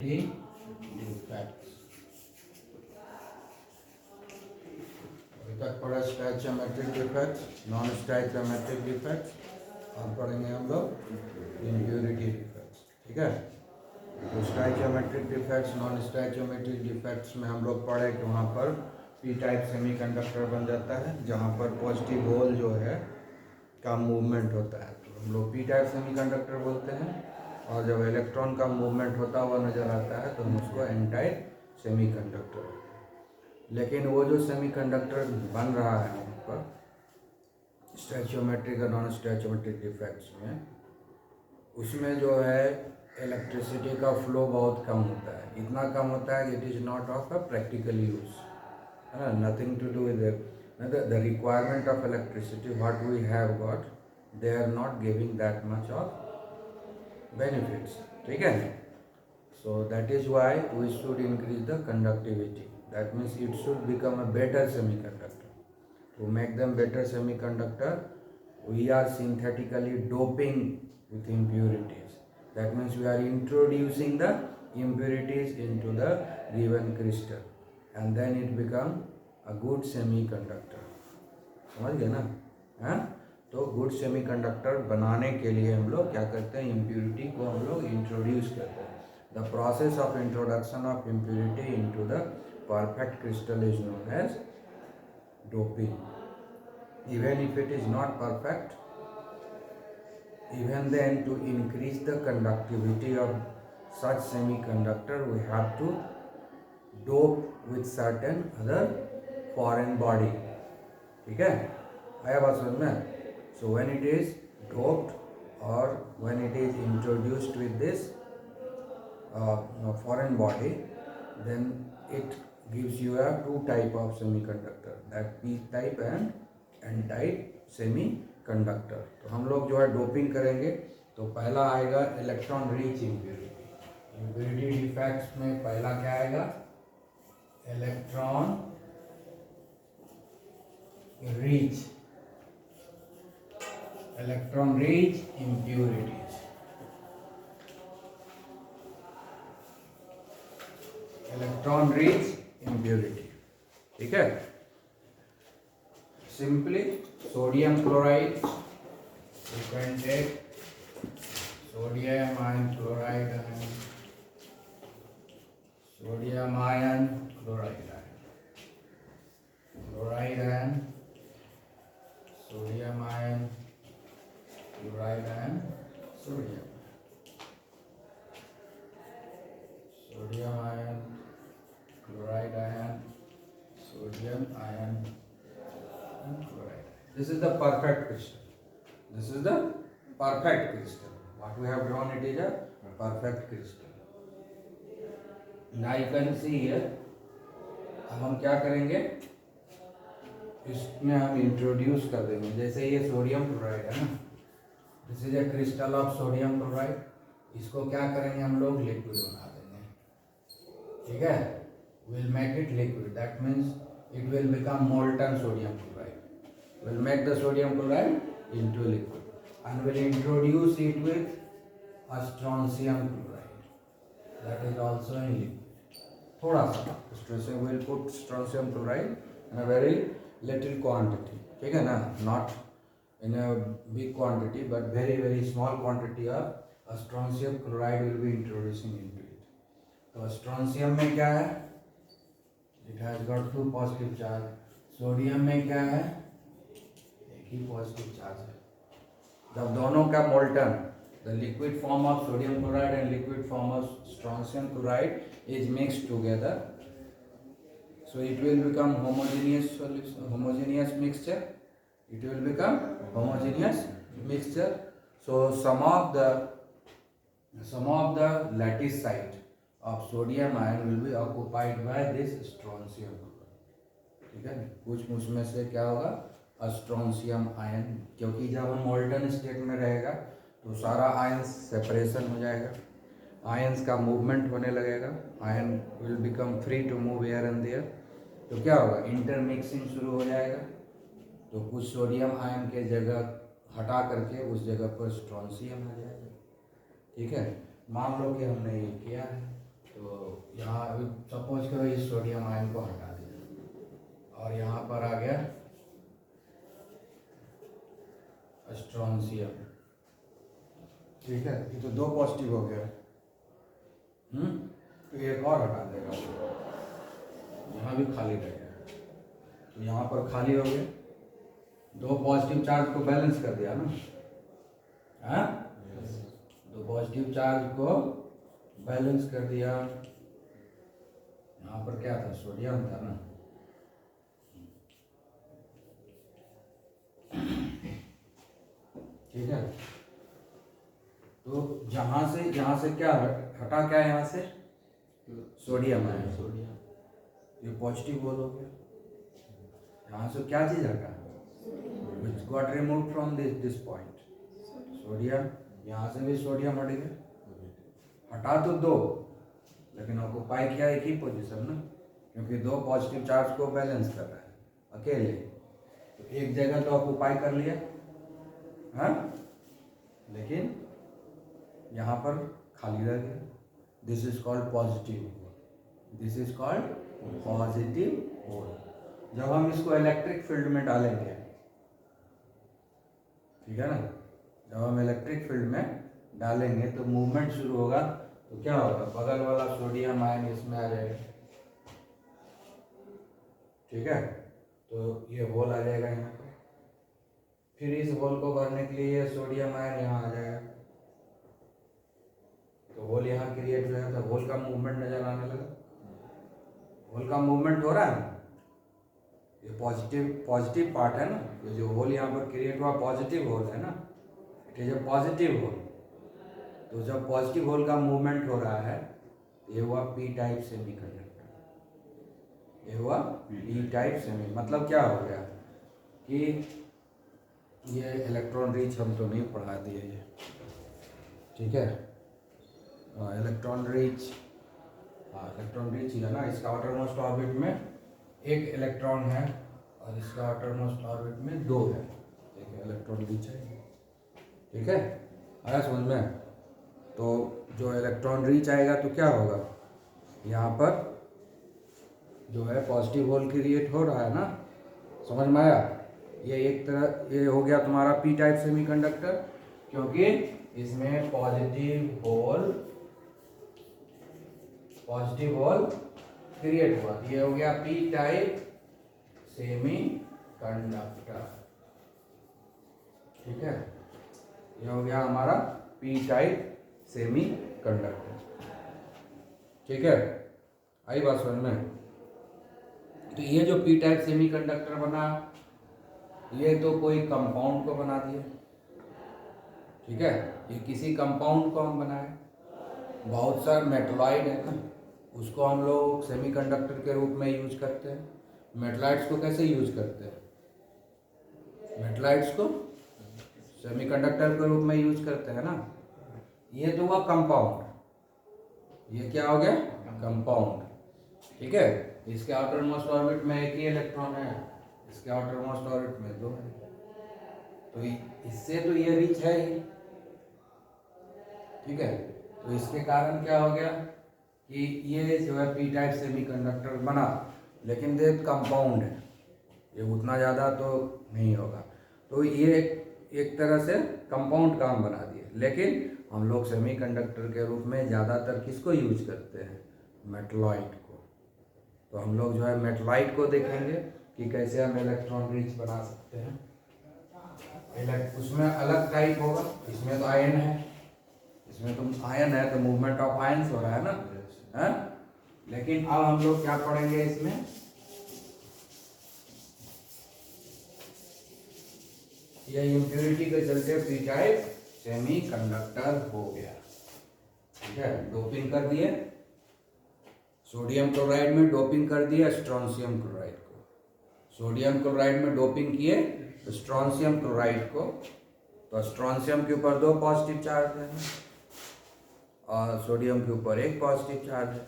Defects अभी तक पढ़ा stoichiometric defects, non stoichiometric defects और पढ़ेंगे हम लोग इम्प्योरिटी डिफेक्ट्स। ठीक है, तो stoichiometric defects, non stoichiometric defects में हम लोग पढ़े कि वहाँ पर पी टाइप सेमीकंडक्टर बन जाता है जहाँ पर पॉजिटिव होल जो है का मूवमेंट होता है, तो हम लोग पी टाइप सेमीकंडक्टर बोलते हैं। और जब इलेक्ट्रॉन का मूवमेंट होता हुआ नज़र आता है तो हम उसको एन टाइप सेमीकंडक्टर। लेकिन वो जो सेमीकंडक्टर बन रहा है वहाँ पर स्टैचोमेट्रिक और नॉन स्टैचोमेट्रिक डिफेक्ट्स में, उसमें जो है इलेक्ट्रिसिटी का फ्लो बहुत कम होता है। इतना कम होता है कि it is not of a practical use, है ना, nothing to do with the requirement of electricity what we have got, they are not giving that much of benefits. ठीक है, so that is why we should increase the conductivity. That means it should become a better semiconductor. To make them better semiconductor, we are synthetically doping with impurities. That means we are introducing the impurities into the given crystal and then it become a good semiconductor. समझ गए ना? हाँ, तो good semiconductor बनाने के लिए हम लोग क्या करते हैं, इम्प्योरिटी को हम लोग इंट्रोड्यूस करते हैं। The process of introduction of impurity into the perfect crystal is known as doping. Even if it is not perfect, even then to increase the conductivity of such semiconductor we have to dope with certain other foreign body. ठीक है, आया बात समझ में? So when it is doped or when it is introduced with this foreign body, then it gives you a two type of semiconductor, that p type and n type semiconductor. तो हम लोग जो है डोपिंग करेंगे तो पहला आएगा electron rich impurity. Impurity defects में पहला क्या आएगा, electron rich impurities। Electron rich impurity, ठीक है। Simply sodium chloride, you can take sodium ion chloride and sodium ion chloride and sodium ion chloride and sodium ion chloride and sodium ion and chloride. This is the perfect crystal. This is the perfect crystal. What we have drawn, it is a perfect crystal. Now you can see here, अब हम क्या करेंगे, इसमें हम introduce कर देंगे। जैसे ये सोडियम क्लोराइड है ना, this is a crystal of sodium chloride. इसको क्या करेंगे हम लोग, लिक्विड बना देंगे। ठीक है, will make it liquid, that means it will become molten sodium chloride. Will make the sodium chloride into liquid and will introduce it with a strontium chloride, that is also in liquid। थोड़ा सा strontium, will put strontium chloride in a very little quantity, ठीक है ना, not in a big quantity but very very small quantity of a strontium chloride will be introducing into it। तो strontium में क्या है, it has got two positive charge। Sodium में क्या है, ही पॉजिटिव चार्ज है। जब दोनों का molten, the liquid form of sodium chloride and liquid form of strontium chloride is mixed together, so it will become homogeneous solution, homogeneous mixture, it will become homogeneous mixture। so some of the lattice site of sodium ion will be occupied by this strontium chloride। ठीक है, कुछ उसमें से क्या होगा, strontium ion, क्योंकि जब हम मोल्टन स्टेट में रहेगा तो सारा आयंस सेपरेशन हो जाएगा, आयंस का मूवमेंट होने लगेगा, ion will become free to move here and there. तो क्या होगा, इंटरमिक्सिंग शुरू हो जाएगा। तो कुछ सोडियम आयन के जगह हटा करके उस जगह पर स्ट्रॉन्शियम आ जाएगा। ठीक है, मान लो कि हमने ये किया है, तो यहाँ सपोज करो इस सोडियम आयन को हटा दिया और यहाँ पर आ गया स्ट्रोंशियम, ठीक है, ये तो 2 पॉजिटिव हो गया। तो एक और हटा देगा, यहाँ भी खाली रह गया, तो यहाँ पर खाली हो गया, 2 पॉजिटिव चार्ज को बैलेंस कर दिया ना, हाँ, 2 पॉजिटिव चार्ज को बैलेंस कर दिया। यहाँ पर क्या था, सोडियम था ना, ठीक है। तो यहाँ से क्या हटा, क्या यहाँ से सोडियम आया, ये पॉजिटिव बोल हो गया। यहाँ से क्या चीज हटा, which got removed from this point, sodium. यहाँ से भी सोडियम हट गया, हटा तो 2 लेकिन ऑक्यूपाई किया एक ही पोजीशन ना, क्योंकि 2 पॉजिटिव चार्ज को बैलेंस कर रहा है अकेले, तो एक जगह तो ऑक्यूपाई कर लिया, हाँ, लेकिन यहाँ पर खाली रह गया। This is called positive hole, this is called positive hole. जब हम इसको इलेक्ट्रिक फील्ड में डालेंगे, ठीक है ना, जब हम इलेक्ट्रिक फील्ड में डालेंगे तो मूवमेंट शुरू होगा, तो क्या होगा, बगल वाला सोडियम आयन इसमें आ जाएगा, ठीक है, तो ये होल आ जाएगा यहाँ पर। फिर इस होल को भरने के लिए ये सोडियम आयन यहाँ आ जाएगा, तो होल यहाँ क्रिएट हो जाएगा, तो होल का मूवमेंट नजर आने लगा, होल का मूवमेंट हो रहा है ना, ये पॉजिटिव पार्ट है ना, तो जो होल यहाँ पर क्रिएट हुआ पॉजिटिव होल है ना, it is a positive hole. तो जब पॉजिटिव होल का मूवमेंट हो रहा है, ये हुआ पी टाइप सेमीकंडक्टर, ये हुआ पी टाइप सेमी। मतलब क्या हो गया कि ये इलेक्ट्रॉन रीच हम तो नहीं पढ़ा दिए ये, ठीक है, इलेक्ट्रॉन रीच, हाँ इलेक्ट्रॉन रीच ही है ना, इसका आउटर मोस्ट ऑर्बिट में 1 इलेक्ट्रॉन है और इसका आउटर मोस्ट ऑर्बिट में 2 है, ठीक है, इलेक्ट्रॉन रीच है, ठीक है, आया समझ में। तो जो इलेक्ट्रॉन रीच आएगा तो क्या होगा, यहाँ पर जो है पॉजिटिव होल क्रिएट हो रहा है ना, समझ में आया। ये एक तरह ये हो गया तुम्हारा पी टाइप सेमीकंडक्टर, क्योंकि इसमें पॉजिटिव होल क्रिएट हुआ, ये हो गया पी टाइप सेमीकंडक्टर, ठीक है, ये हो गया हमारा पी टाइप सेमीकंडक्टर, ठीक है, आई बात समझ में। तो ये जो पी टाइप सेमीकंडक्टर बना, ये तो कोई कंपाउंड को बना दिया, ठीक है, ये किसी कंपाउंड को हम बनाए, बहुत सारे मेटलॉइड है ना, उसको हम लोग सेमीकंडक्टर के रूप में यूज करते हैं। मेटलॉइड्स को कैसे यूज करते हैं, मेटलॉइड्स को सेमीकंडक्टर के रूप में यूज करते हैं ना। ये तो हुआ कंपाउंड, ये क्या हो गया, कंपाउंड, ठीक है, इसके आउटर मोस्ट ऑर्बिट में 1 ही इलेक्ट्रॉन है, इसके आउटर मोस्ट ऑर्बिट में 2 है, तो इससे तो ये रिच है ही, ठीक है। तो इसके कारण क्या हो गया कि ये जो है पी टाइप सेमीकंडक्टर बना, लेकिन ये कंपाउंड है, ये उतना ज़्यादा तो नहीं होगा, तो ये एक तरह से कंपाउंड काम बना दिए। लेकिन हम लोग सेमीकंडक्टर के रूप में ज़्यादातर किसको यूज करते हैं, मेटलॉइड को। तो हम लोग जो है मेटलॉइड को देखेंगे कि कैसे हम इलेक्ट्रॉन रिच बना सकते हैं। उसमें अलग टाइप होगा, इसमें तो आयन है, इसमें तो आयन है तो मूवमेंट ऑफ आयन्स हो रहा है ना, है? लेकिन अब हम लोग क्या पढ़ेंगे इसमें, ये इम्प्योरिटी के चलते पी टाइप सेमीकंडक्टर हो गया, ठीक है। डोपिंग कर दिए, सोडियम क्लोराइड में डोपिंग कर दिया स्ट्रोंशियम क्लोराइड को, सोडियम क्लोराइड में डोपिंग किए स्ट्रोंशियम क्लोराइड को, तो स्ट्रोंशियम के ऊपर 2 पॉजिटिव चार्ज है और सोडियम के ऊपर 1 पॉजिटिव चार्ज है,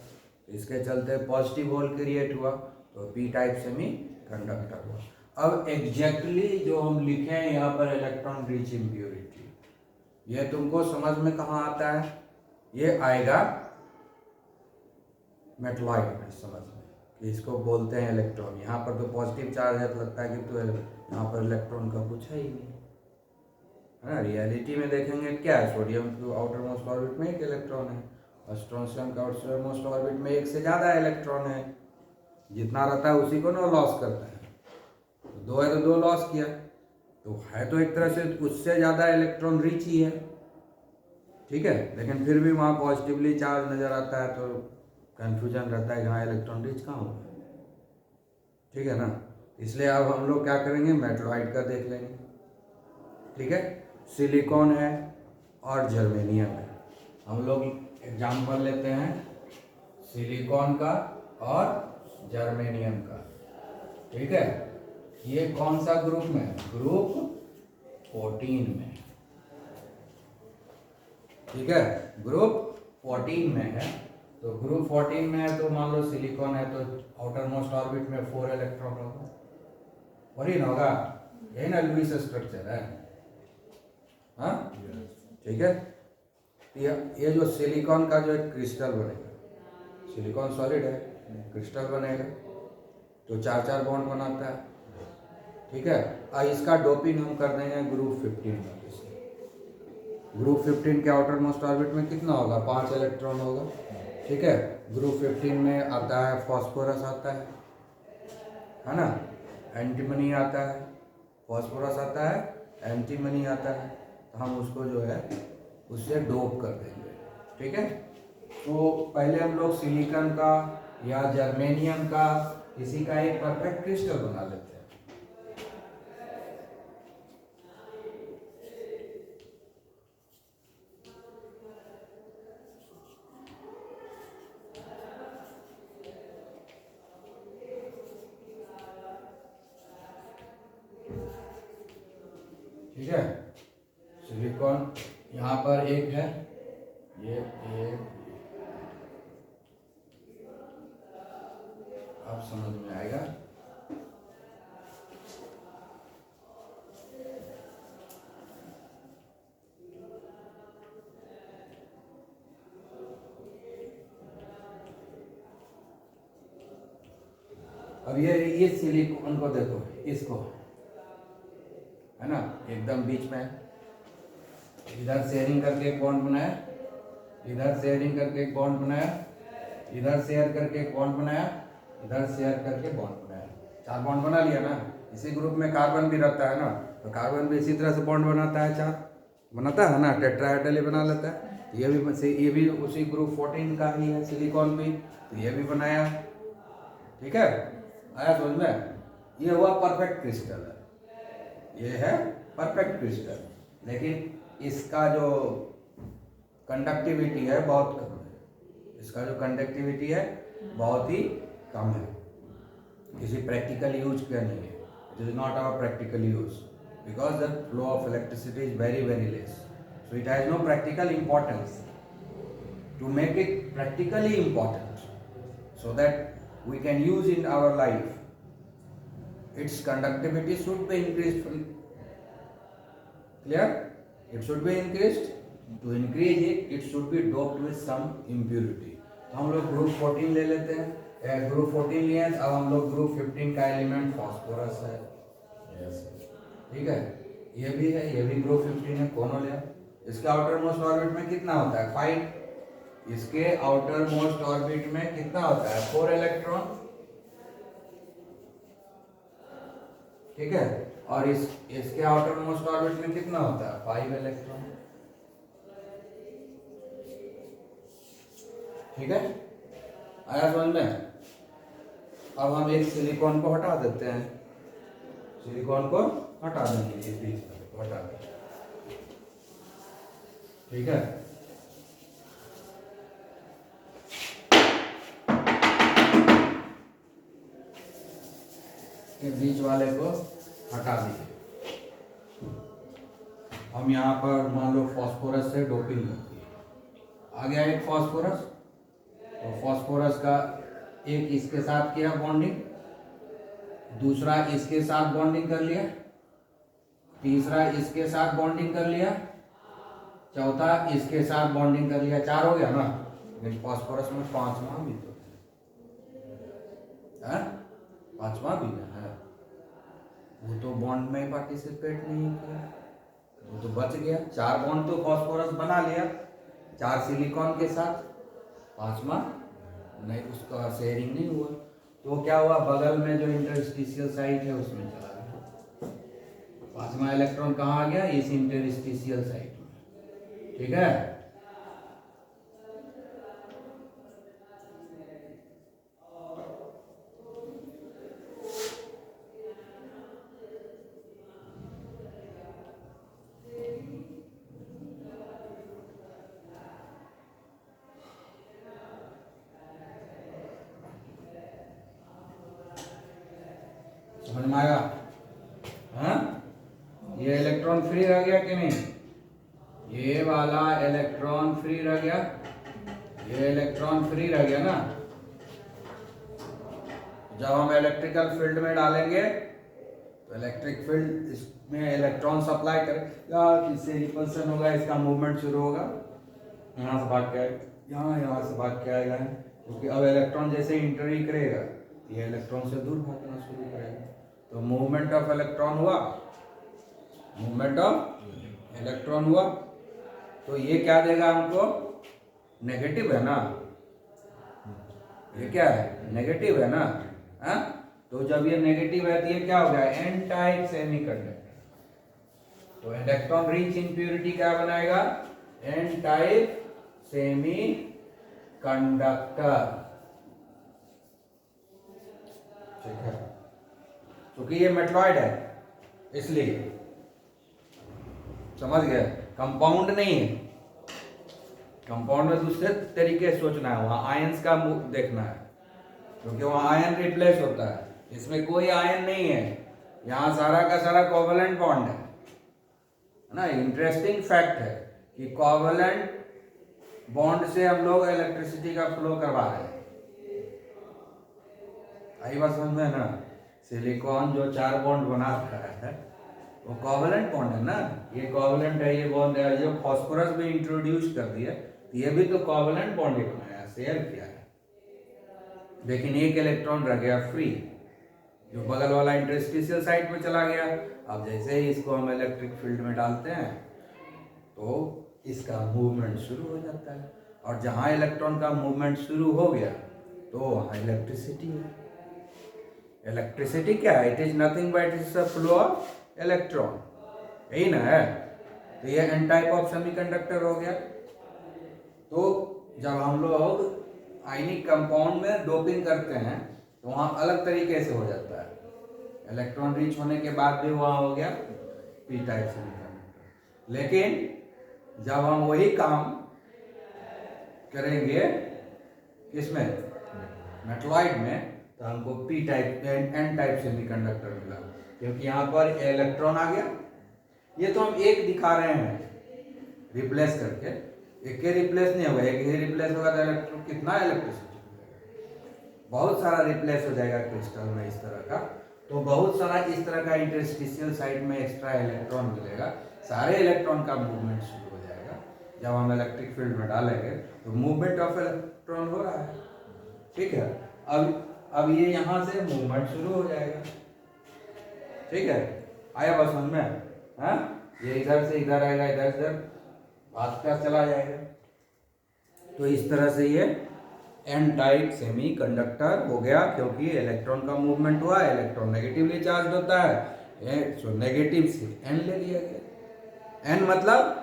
इसके चलते पॉजिटिव होल क्रिएट हुआ, तो पी टाइप सेमीकंडक्टर हुआ। अब एग्जैक्टली जो हम लिखे हैं यहाँ पर इलेक्ट्रॉन रिच इम्प्योरिटी, ये तुमको समझ में कहाँ आता है, ये आएगा मेटलॉइड में समझ में कि इसको बोलते हैं इलेक्ट्रॉन। यहाँ पर तो पॉजिटिव चार्ज है तो लगता है कि तो यहाँ पर इलेक्ट्रॉन का कुछ है ही नहीं, है ना। रियलिटी में देखेंगे क्या है, सोडियम के आउटर मोस्ट ऑर्बिट में एक इलेक्ट्रॉन है और स्ट्रोंशियम के आउटर मोस्ट ऑर्बिट में एक से ज़्यादा इलेक्ट्रॉन है। जितना रहता है उसी को ना लॉस करता है, तो दो है तो दो लॉस किया, तो है तो एक तरह से उससे ज़्यादा इलेक्ट्रॉन रिच ही है, ठीक है। लेकिन फिर भी वहाँ पॉजिटिवली चार्ज नज़र आता है तो कन्फ्यूजन रहता है कि हाँ इलेक्ट्रॉन रिच कहाँ होगा, ठीक है ना। इसलिए अब हम लोग क्या करेंगे, मेटलॉइड का देख लेंगे, ठीक है। सिलिकॉन है और जर्मेनियम है। हम लोग एग्जाम्पल लेते हैं सिलिकॉन का और जर्मेनियम का, ठीक है। ये कौन सा ग्रुप में है, ग्रुप 14 में, ठीक है, ग्रुप 14 में है। तो ग्रुप 14 में है तो मान लो सिलिकॉन है तो आउटर मोस्ट ऑर्बिट में 4 इलेक्ट्रॉन होगा, और ही ना होगा, यही ना लुईस स्ट्रक्चर है, हाँ, ठीक है। ये जो सिलिकॉन का जो एक क्रिस्टल बनेगा, सिलिकॉन सॉलिड है, क्रिस्टल बनेगा तो 4-4 बॉन्ड बनाता है, ठीक है। और इसका डोपिंग हम कर देंगे ग्रुप 15 में। ग्रुप 15 के आउटर मोस्ट ऑर्बिट में कितना होगा, 5 इलेक्ट्रॉन होगा, ठीक है। ग्रुप 15 में आता है फॉस्फोरस आता है ना, एंटीमनी आता है, फॉस्फोरस आता है, एंटीमनी आता है, तो हम उसको जो है उससे डोप कर देंगे, ठीक है। तो पहले हम लोग सिलिकॉन का या जर्मेनियम का किसी का एक परफेक्ट क्रिस्टल बना लेते हैं। ठीक है, सिलिकॉन यहाँ पर एक है, ये एक, अब समझ में आएगा। अब ये सिलिकॉन को देखो, इसको है ना एकदम बीच में, इधर शेयरिंग करके एक बॉन्ड बनाया, इधर शेयरिंग करके एक बॉन्ड बनाया, इधर शेयर करके एक बॉन्ड बनाया, इधर शेयर करके बॉन्ड बनाया, 4 बॉन्ड बना लिया ना। इसी ग्रुप में कार्बन भी रहता है ना, तो कार्बन भी इसी तरह से बॉन्ड बनाता है, 4 बनाता है ना, टेट्राहेड्रल ही बना लेता है। ये भी उसी ग्रुप 14 का ही है, सिलिकॉन भी, तो ये भी बनाया, ठीक है। आया समझ में, ये हुआ परफेक्ट क्रिस्टल है, ये है परफेक्ट क्रिस्टल, लेकिन इसका जो कंडक्टिविटी है बहुत कम है, इसका जो कंडक्टिविटी है बहुत ही कम है, किसी प्रैक्टिकल यूज का नहीं है, it is not our practical use because the flow of electricity is very very less, so it has no practical importance. To make it practically important so that we can use in our life, its conductivity should be increased. Clear? It should be increased. To increase it, it should be doped with some impurity. तो हम लोग group 14 ले लेते हैं, group 14 लिए, अब हम लोग ग्रुप 15 का एलिमेंट फॉस्फोरस है, ठीक है, ये भी है, ये भी ग्रुप 15 है, कौन ले। इसके आउटर मोस्ट ऑर्बिट में कितना होता है, 5, इसके आउटर मोस्ट ऑर्बिट में कितना होता है, 4 इलेक्ट्रॉन, ठीक है, और इसके आउटर मोस्ट ऑर्बिट में कितना होता है, 5 इलेक्ट्रॉन, ठीक है। आया समझ में। अब हम एक सिलिकॉन को हटा देते हैं, सिलिकॉन को हटा देंगे, इस बीच में हटा देंगे, ठीक है। के बीच वाले को हटा दीजिए। हम यहाँ पर मान लो फॉस्फोरस से डोपिंग करती है, आ गया एक फॉस्फोरस, तो फॉस्फोरस का एक इसके साथ किया बॉन्डिंग, दूसरा इसके साथ बॉन्डिंग कर लिया, तीसरा इसके साथ बॉन्डिंग कर लिया, चौथा इसके साथ बॉन्डिंग कर लिया, 4 हो गया ना। लेकिन फॉस्फोरस में 5वां भी तो है, है, पांचवा भी ना है, वो तो बॉन्ड में पार्टिसिपेट नहीं किया, वो तो बच गया। 4 बॉन्ड तो फॉस्फोरस बना लिया 4 सिलिकॉन के साथ, पांचवा नहीं, उसका शेयरिंग नहीं हुआ, तो क्या हुआ, बगल में जो इंटरस्टिशियल साइट है उसमें चला गया। पांचवा इलेक्ट्रॉन कहाँ आ गया, इस इंटरस्टिशियल साइट में। ठीक है, समझ में आया? हाँ, ये इलेक्ट्रॉन फ्री रह गया कि नहीं, ये वाला इलेक्ट्रॉन फ्री रह गया, ये इलेक्ट्रॉन फ्री रह गया ना। जब हम इलेक्ट्रिकल फील्ड में डालेंगे तो इलेक्ट्रिक फील्ड इसमें इलेक्ट्रॉन सप्लाई करेगा, इससे रिपल्सन होगा, इसका मूवमेंट शुरू होगा, यहाँ से भाग के आएगा, यहाँ से भाग के आएगा, क्योंकि अब इलेक्ट्रॉन जैसे इंटरी करेगा ये इलेक्ट्रॉन से दूर भागना शुरू करेगा, तो मूवमेंट ऑफ इलेक्ट्रॉन हुआ, मूवमेंट ऑफ इलेक्ट्रॉन हुआ, तो ये क्या देगा हमको, नेगेटिव है ना, ये क्या है, नेगेटिव है ना। हाँ, तो जब ये नेगेटिव है तो ये क्या हो गया, एन टाइप सेमीकंडक्टर। तो इलेक्ट्रॉन रिच इम्प्योरिटी क्या बनाएगा, एन टाइप सेमी कंडक्टर। ठीक है, क्योंकि ये मेटलॉइड है इसलिए, समझ गए, कंपाउंड नहीं है, कंपाउंड में दूसरे तरीके से सोचना है, वहां आयंस का देखना है, क्योंकि वहां आयन रिप्लेस होता है, इसमें कोई आयन नहीं है, यहाँ सारा का सारा कोवलेंट बॉन्ड है ना। इंटरेस्टिंग फैक्ट है कि कोवलेंट बॉन्ड से हम लोग इलेक्ट्रिसिटी का फ्लो करवा रहे हैं। आई बात समझ में ना, सिलिकॉन जो 4 बॉन्ड बना रहा है वो कोवलेंट बॉन्ड है ना, ये कोवलेंट है, ये बॉन्ड है, जो फॉस्फोरस भी इंट्रोड्यूस कर दिया, ये भी तो कोवलेंट बॉन्ड ही बनाया, शेयर किया है, लेकिन एक इलेक्ट्रॉन रह गया फ्री, जो बगल वाला इंटरस्टिशियल साइट में चला गया। अब जैसे ही इसको हम इलेक्ट्रिक फील्ड में डालते हैं तो इसका मूवमेंट शुरू हो जाता है, और जहां इलेक्ट्रॉन का मूवमेंट शुरू हो गया तो वहां इलेक्ट्रिसिटी है। इलेक्ट्रिसिटी क्या है, it is nothing but it's a flow of electron, यही ना है। तो ये एन टाइप ऑफ सेमीकंडक्टर हो गया। तो जब हम लोग आयनिक कंपाउंड में डोपिंग करते हैं तो वहां अलग तरीके से हो जाता है, इलेक्ट्रॉन रिच होने के बाद भी वहां हो गया पी टाइप सेमीकंडक्टर। लेकिन जब हम वही काम करेंगे किसमें, मेटलॉइड में, तो हमको P type N type semiconductor मिला, क्योंकि यहाँ पर इलेक्ट्रॉन आ गया। ये तो हम एक दिखा रहे हैं रिप्लेस करके, एक के रिप्लेस नहीं होगा, एक ही रिप्लेस होगा तो इलेक्ट्रॉन कितना इलेक्ट्रिसिटी मिलेगा, बहुत सारा रिप्लेस हो जाएगा क्रिस्टल में इस तरह का, तो बहुत सारा इस तरह का इंटरस्टिशियल साइड में एक्स्ट्रा इलेक्ट्रॉन मिलेगा, सारे इलेक्ट्रॉन का मूवमेंट शुरू हो जाएगा। जब हम इलेक्ट्रिक फील्ड में डालेंगे तो मूवमेंट ऑफ इलेक्ट्रॉन हो रहा है, ठीक है। अब ये यहाँ से मूवमेंट शुरू हो जाएगा, ठीक है, आया बस समझ में, हाँ, ये इधर से इधर आएगा, इधर से भागता चला जाएगा। तो इस तरह से ये एन टाइप सेमी कंडक्टर हो गया, क्योंकि इलेक्ट्रॉन का मूवमेंट हुआ, इलेक्ट्रॉन नेगेटिवली चार्ज होता है, तो नेगेटिव से एन ले लिया गया। एन मतलब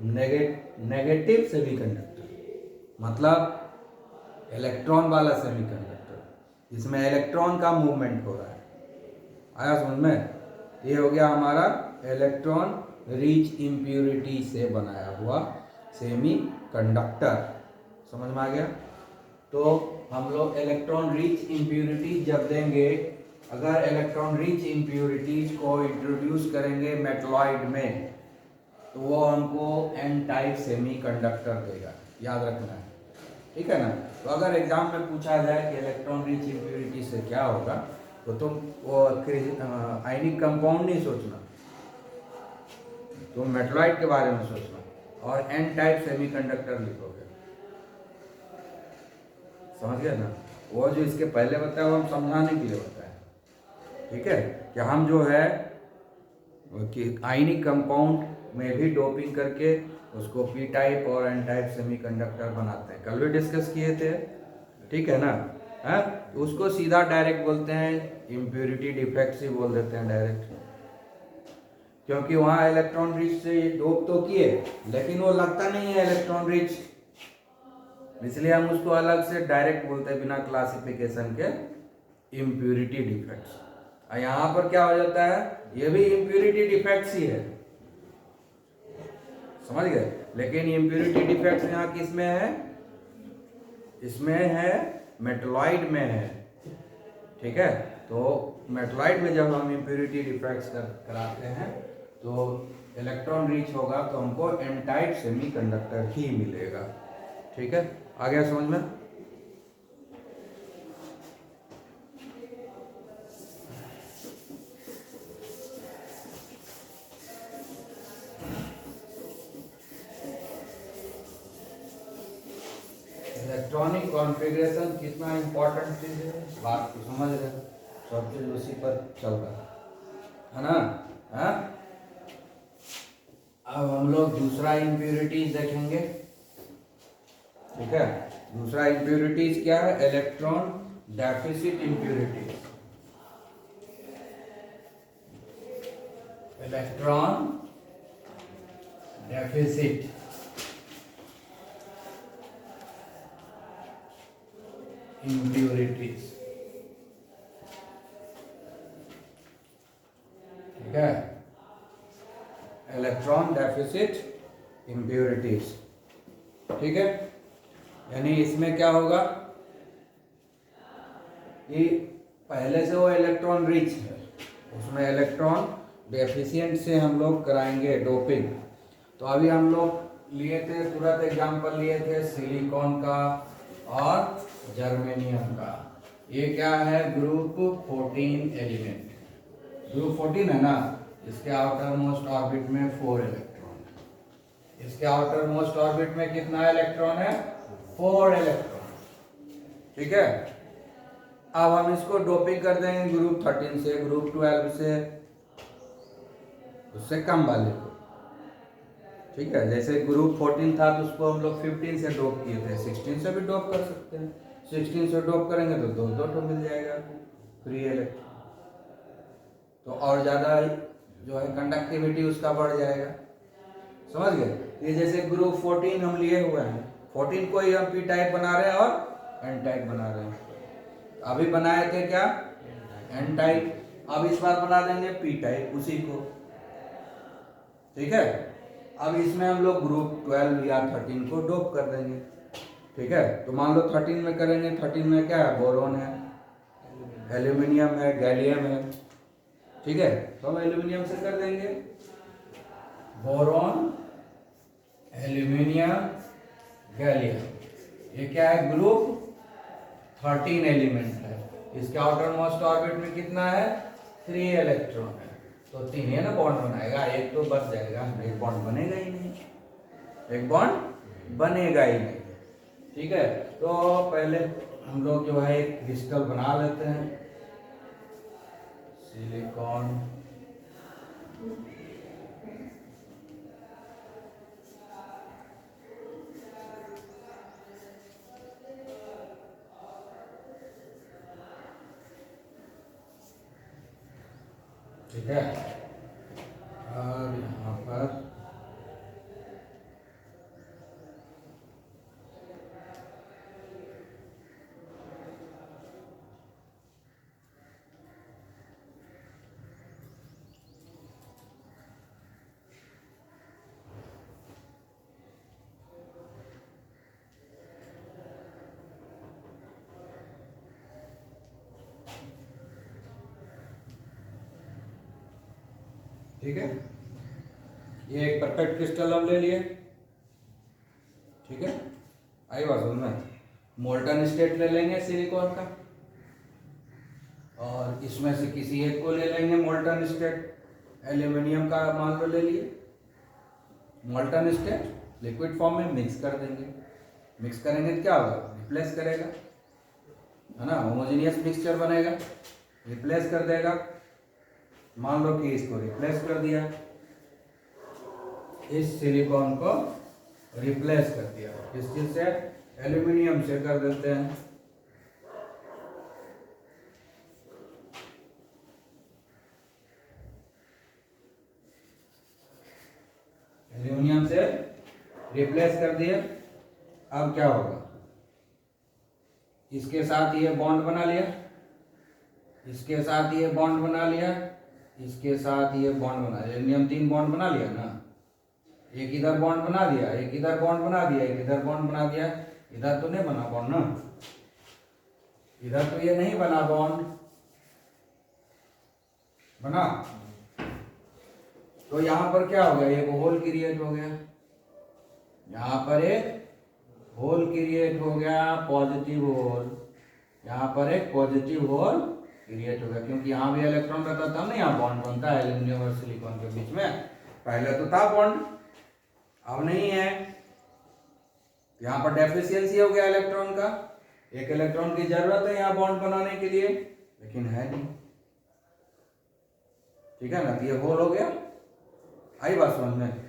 नेगेटिव सेमी कंडक्टर, मतलब इलेक्ट्रॉन वाला सेमी कंडक्टर, जिसमें इलेक्ट्रॉन का मूवमेंट हो रहा है। आया समझ में, ये हो गया हमारा इलेक्ट्रॉन रिच इम्प्योरिटी से बनाया हुआ सेमी कंडक्टर, समझ में आ गया। तो हम लोग इलेक्ट्रॉन रिच इम्प्योरिटी जब देंगे, अगर इलेक्ट्रॉन रिच इम्प्योरिटीज को इंट्रोड्यूस करेंगे मेटलॉइड में, तो वो हमको एन टाइप सेमी कंडक्टर देगा, याद रखना है, ठीक है ना। तो अगर एग्जाम में पूछा जाए कि इलेक्ट्रॉन रिच इम्प्योरिटी से क्या होगा, तो तुम वो आयनिक कंपाउंड नहीं सोचना, तुम मेटलॉइड के बारे में सोचना और एन टाइप सेमीकंडक्टर लिखोगे, समझ गए ना। वो जो इसके पहले बताया वो हम समझाने के लिए बताया, ठीक है, कि हम जो है कि आयनिक कंपाउंड में भी डोपिंग करके उसको पी टाइप और एन टाइप सेमीकंडक्टर बनाते हैं, कल भी डिस्कस किए थे, ठीक है ना। है तो उसको सीधा डायरेक्ट बोलते हैं इम्प्योरिटी डिफेक्ट्स ही बोल देते हैं डायरेक्ट, क्योंकि वहाँ इलेक्ट्रॉन रिच से डोप तो किए लेकिन वो लगता नहीं है इलेक्ट्रॉन रिच, इसलिए हम उसको अलग से डायरेक्ट बोलते हैं बिना क्लासिफिकेशन के इम्प्योरिटी डिफेक्ट्स। और यहाँ पर क्या हो जाता है, ये भी इम्प्योरिटी डिफेक्ट्स ही है, समझ गए। लेकिन इम्प्योरिटी डिफेक्ट्स यहाँ किस में है, इसमें है मेटलॉइड में है, ठीक है। तो मेटलॉइड में जब हम इम्प्योरिटी डिफेक्ट्स कराते हैं तो इलेक्ट्रॉन रिच होगा तो हमको एन टाइप सेमीकंडक्टर ही मिलेगा, ठीक है। आ गया समझ में। इलेक्ट्रॉनिक कॉन्फ़िगरेशन कितना इंपॉर्टेंट चीज है, बात को समझ रहे, सब चीज उसी पर चल रहा है ना। हाँ, अब हम लोग दूसरा इम्प्योरिटीज देखेंगे, ठीक है। दूसरा इम्प्योरिटीज क्या है, electron deficit impurities. Electron deficit impurities, ठीक है। इलेक्ट्रॉन डेफिसिट इम्प्योरिटीज, ठीक है। यानी इसमें क्या होगा कि पहले से वो इलेक्ट्रॉन रिच है, उसमें इलेक्ट्रॉन डेफिशिएंट से हम लोग कराएंगे डोपिंग। तो अभी हम लोग लिए थे, तुरंत एग्जांपल लिए थे सिलिकॉन का और जर्मेनियम का। ये क्या है, ग्रुप 14 एलिमेंट, ग्रुप 14 है ना, इसके आउटर मोस्ट ऑर्बिट में 4 इलेक्ट्रॉन है, इसके आउटर मोस्ट ऑर्बिट में कितना इलेक्ट्रॉन है, 4 इलेक्ट्रॉन, ठीक है। अब हम इसको डोपिंग कर देंगे ग्रुप 13 से, ग्रुप 12 से, उससे कम वाले को, ठीक है। जैसे ग्रुप 14 था तो उसको हम लोग 15 से डोप किए थे, 16 से भी डोप कर सकते हैं। 16 से डोप करेंगे तो दो दो मिल जाएगा फ्री इलेक्ट्रॉन, तो और ज़्यादा जो है कंडक्टिविटी उसका बढ़ जाएगा, समझ गए। ये जैसे ग्रुप 14 हम लिए हुए हैं, 14 को ही हम पी टाइप बना रहे हैं और एन टाइप बना रहे हैं। अभी बनाए थे क्या, एन टाइप, अब इस बार बना देंगे पी टाइप उसी को, ठीक है। अब इसमें हम लोग ग्रुप 12 या 13 को डोप कर देंगे, ठीक है। तो मान लो 13 में करेंगे, 13 में क्या है, बोरोन है, एल्यूमिनियम है, गैलियम है, ठीक है। तो हम एल्यूमिनियम से कर देंगे, बोरोन, एल्यूमिनियम, गैलियम। ये क्या है, ग्रुप 13 एलिमेंट है। इसके आउटर मोस्ट ऑर्बिट में कितना है, 3 इलेक्ट्रॉन है, तो 3 है ना बॉन्ड बनाएगा, एक तो बच जाएगा, एक बॉन्ड बनेगा ही नहीं, एक बॉन्ड बनेगा ही नहीं, ठीक है। तो पहले हम लोग जो है एक क्रिस्टल बना लेते हैं, सिलिकॉन, ठीक है। और यहाँ पर ठीक है, ये एक परफेक्ट क्रिस्टल हम ले लिए, ठीक है। आई बात समझ में। मोल्टन स्टेट ले लेंगे सिलिकॉन का, और इसमें से किसी एक को ले लेंगे मोल्टन स्टेट, एल्यूमिनियम का मान लो ले लिए, मोल्टन स्टेट लिक्विड फॉर्म में मिक्स कर देंगे, मिक्स करेंगे तो क्या होगा, रिप्लेस करेगा, है ना, होमोजेनियस मिक्सचर बनेगा, रिप्लेस कर देगा। मान लो कि इसको रिप्लेस कर दिया, इस सिलिकॉन को रिप्लेस कर दिया, किस चीज से, एल्यूमिनियम से कर देते हैं। एल्यूमिनियम से रिप्लेस कर दिया। अब क्या होगा, इसके साथ ये बॉन्ड बना लिया, इसके साथ ये बॉन्ड बना लिया, इसके साथ ये बॉन्ड बना लिया, एल्यूमिनियम 3 बॉन्ड बना लिया ना, एक इधर बॉन्ड बना दिया, एक इधर बॉन्ड बना दिया, एक इधर बॉन्ड बना दिया। इधर तो नहीं बना बॉन्ड ना, इधर तो ये नहीं बना बॉन्ड, बना। तो यहां पर क्या हो गया, एक होल क्रिएट हो गया, यहां पर एक होल क्रिएट हो गया, पॉजिटिव होल, यहां पर एक पॉजिटिव होल क्रिएट हो गया, क्योंकि यहां भी इलेक्ट्रॉन रहता था ना, यहाँ बॉन्ड बनता है एल्यूमिनियम और सिलिकॉन के बीच में। पहले तो था बॉन्ड, अब नहीं है, यहां पर डेफिशिएंसी हो गया इलेक्ट्रॉन का, एक इलेक्ट्रॉन की जरूरत है यहाँ बॉन्ड बनाने के लिए, लेकिन है नहीं, ठीक है ना। तो ये होल हो गया, आई बात समझ में।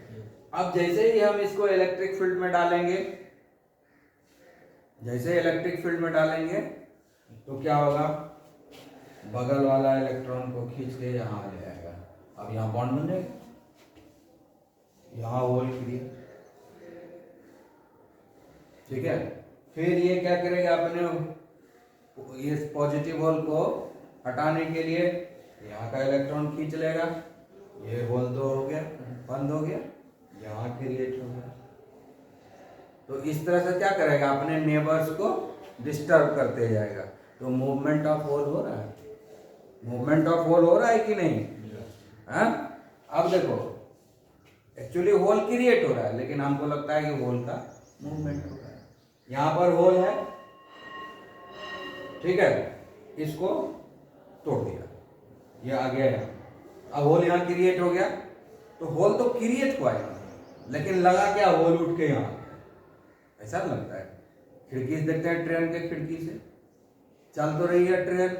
अब जैसे ही हम इसको इलेक्ट्रिक फील्ड में डालेंगे, जैसे इलेक्ट्रिक फील्ड में डालेंगे तो क्या होगा, बगल वाला इलेक्ट्रॉन को खींच के यहाँ आ जाएगा। अब यहाँ बॉन्ड बन जाएगा, यहाँ होल क्रिएट, ठीक है। फिर ये क्या करेगा, अपने ये पॉजिटिव होल को हटाने के लिए यहाँ का इलेक्ट्रॉन खींच लेगा, ये होल तो हो गया, बंद हो गया, यहाँ क्रिएट हो गया। तो इस तरह से क्या करेगा, अपने नेबर्स को डिस्टर्ब करते जाएगा। तो मूवमेंट ऑफ होल हो रहा है, मूवमेंट ऑफ होल हो रहा है कि नहीं, हाँ। अब देखो, एक्चुअली होल क्रिएट हो रहा है, लेकिन हमको लगता है कि होल का मूवमेंट हो रहा है। यहाँ पर होल है, ठीक है, इसको तोड़ दिया, ये आ गया यहाँ, अब होल यहाँ क्रिएट हो गया। तो होल तो क्रिएट हुआ है, लेकिन लगा क्या, होल उठ के यहाँ, ऐसा लगता है। खिड़की से देखते हैं, ट्रेन के खिड़की से चल तो रही है ट्रेन,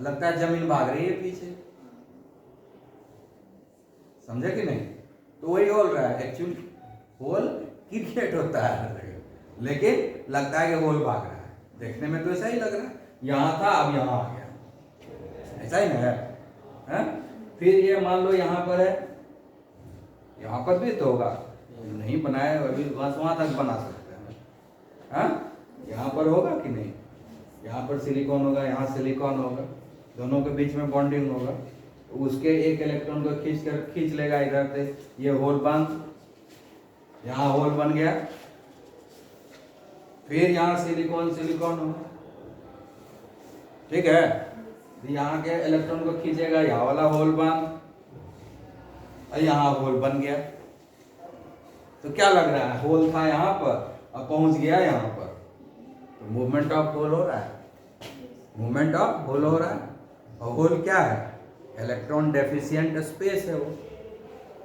लगता है जमीन भाग रही है पीछे, समझे कि नहीं। तो वही होल रहा है, एक्चुअली होल क्रिएट होता है, लेकिन लगता है कि होल भाग रहा है, देखने में तो ऐसा ही लग रहा है, यहाँ था अब यहाँ आ गया, ऐसा ही ना है। फिर ये मान लो यहाँ पर है, यहाँ पर भी तो होगा, नहीं बनाया अभी, बस वहां तक बना सकते हैं, हाँ। यहाँ पर होगा कि नहीं, यहाँ पर सिलिकॉन होगा, यहाँ सिलिकॉन होगा, दोनों के बीच में बॉन्डिंग होगा, तो उसके एक इलेक्ट्रॉन को खींच लेगा इधर से, ये होल बंद, यहाँ होल बन गया। फिर यहाँ सिलिकॉन सिलिकॉन होगा, ठीक है, यहाँ के इलेक्ट्रॉन को खींचेगा, यहाँ वाला होल बंद, और यहाँ होल बन गया। तो क्या लग रहा है, होल था यहाँ पर, अब पहुंच गया यहाँ पर, तो मूवमेंट ऑफ होल हो रहा है, मूवमेंट ऑफ होल हो रहा है। और होल क्या है, इलेक्ट्रॉन डेफिशिएंट स्पेस है वो,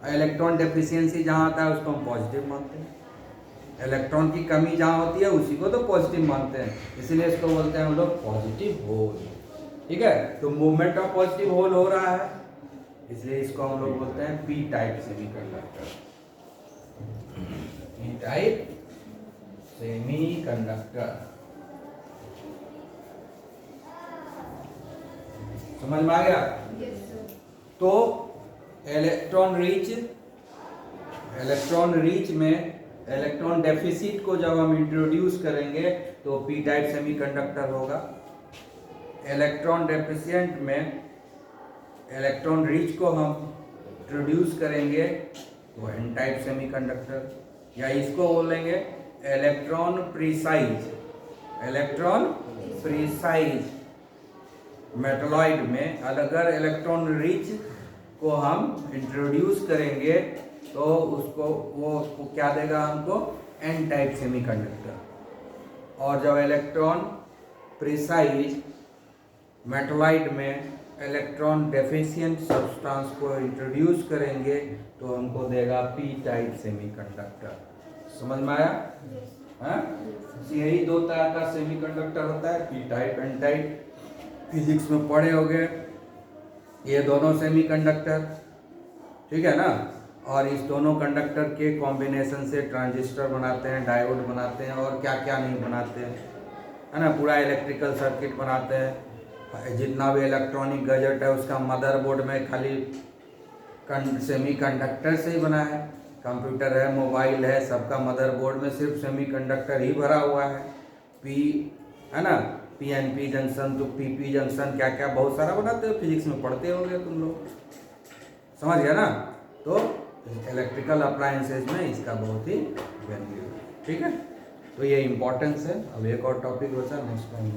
इलेक्ट्रॉन डेफिशिएंसी जहाँ आता है उसको हम पॉजिटिव मानते हैं, इलेक्ट्रॉन की कमी जहाँ होती है उसी को तो पॉजिटिव मानते हैं, इसीलिए इसको बोलते हैं हम लोग पॉजिटिव होल, ठीक है। तो मूवमेंट ऑफ पॉजिटिव होल हो रहा है, इसलिए इसको हम लोग बोलते हैं P type semiconductor, P type semiconductor. समझ में आ गया। तो इलेक्ट्रॉन रिच में इलेक्ट्रॉन डेफिसिट को जब हम इंट्रोड्यूस करेंगे तो पी टाइप सेमीकंडक्टर होगा। इलेक्ट्रॉन डेफिशिएंट में इलेक्ट्रॉन रिच को हम इंट्रोड्यूस करेंगे तो एन टाइप सेमीकंडक्टर, या इसको बोलेंगे electron precise, electron precise metalloid में अगर इलेक्ट्रॉन रिच को हम इंट्रोड्यूस करेंगे तो उसको वो क्या देगा हमको, एन टाइप सेमीकंडक्टर। और जब इलेक्ट्रॉन प्रीसाइज मेटलॉइड में इलेक्ट्रॉन डेफिशिएंट सब्सटेंस को इंट्रोड्यूस करेंगे तो हमको देगा पी टाइप सेमीकंडक्टर। समझ में आया। हाँ, यही दो तरह का सेमीकंडक्टर होता है, P type N type, physics में पढ़े होगे ये दोनों सेमीकंडक्टर, ठीक है ना। और इस दोनों कंडक्टर के कॉम्बिनेशन से ट्रांजिस्टर बनाते हैं, डायोड बनाते हैं और क्या क्या नहीं बनाते हैं, है ना। पूरा इलेक्ट्रिकल सर्किट बनाते हैं। जितना भी इलेक्ट्रॉनिक गैजेट है उसका मदरबोर्ड में खाली सेमीकंडक्टर से ही बना है। कंप्यूटर है, मोबाइल है, सबका मदरबोर्ड में सिर्फ सेमीकंडक्टर ही भरा हुआ है। पी, है ना, पीएनपी जंक्शन तो पीपी जंक्शन क्या क्या बहुत सारा बनाते हो, फिजिक्स में पढ़ते होगे तुम लोग, समझ गया ना। तो इलेक्ट्रिकल अप्लायंसेज में इसका बहुत ही वैल्यू है, ठीक है। तो ये इम्पोर्टेंस है। अब एक और टॉपिक बचा, नेक्स्ट टाइम